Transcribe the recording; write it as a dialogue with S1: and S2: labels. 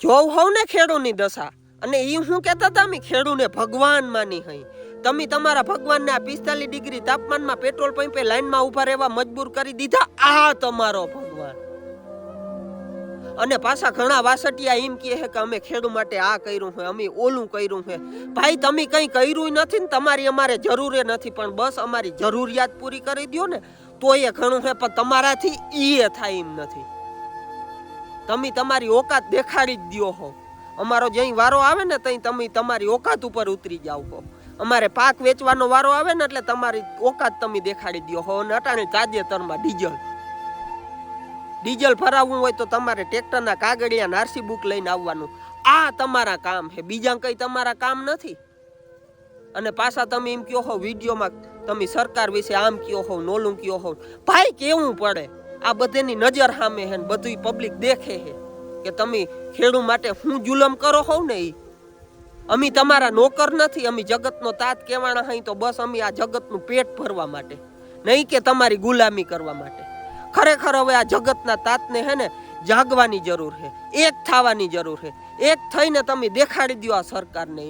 S1: જોવ હોવ ને ખેડૂની દશા અને એ હું કહેતા હતા અમે ખેડૂને ભગવાન માની હઈ તમે તમારા ભગવાનને આ 45 ડિગ્રી તાપમાનમાં પેટ્રોલ પંપે લાઈનમાં ઊભા રહેવા મજબૂર કરી દીધા આ તમારો ભગવાન અને પાછા ઘણા વાસટિયા એમ કહે કે અમે ખેડૂ માટે આ કર્યું છે અમે ઓલું કર્યું છે ભાઈ તમે કંઈ કર્યું નથી ને તમારી અમારે જરૂર નથી પણ બસ અમારી જરૂરિયાત પૂરી કરી દો ને તો એ ઘણું છે પણ તમારાથી એ થાય એમ નથી તમે તમારી ઓકાત દેખાડી જ દો હો અમારો જ્યાં વારો આવે ને ત્યાં તમે તમારી ઓકાત ઉપર ઉતરી જાવ હો અમારે પાક વેચવાનો વારો આવે ને એટલે તમારી ઓકાત તમે દેખાડી દો હો અને અટાણે તાજેતરમાં ડીઝલ ભરાવવું હોય તો તમારે ટ્રેક્ટરના કાગળિયા આરસી બુક લઈને આવવાનું આ તમારા કામ છે બીજા કંઈ તમારા કામ નથી અને પાછા તમે એમ કહો હો વિડીયોમાં તમે સરકાર વિશે આમ કહો હો નોલું કહો હો ભાઈ કેવું પડે આ બધાની નજર સામે છે ને બધું પબ્લિક દેખે છે કે તમે ખેડૂત માટે હું જુલમ કરો હોવ ને એ અમે તમારા નોકર નથી અમે જગતનો તાત કહેવાના હઈ તો બસ અમે આ જગતનું પેટ ભરવા માટે નહીં કે તમારી ગુલામી કરવા માટે ખરેખર હવે આ જગતના તાતને હે ને જાગવાની જરૂર છે એક થવાની જરૂર છે એક થઈને તમે દેખાડી દો આ સરકારને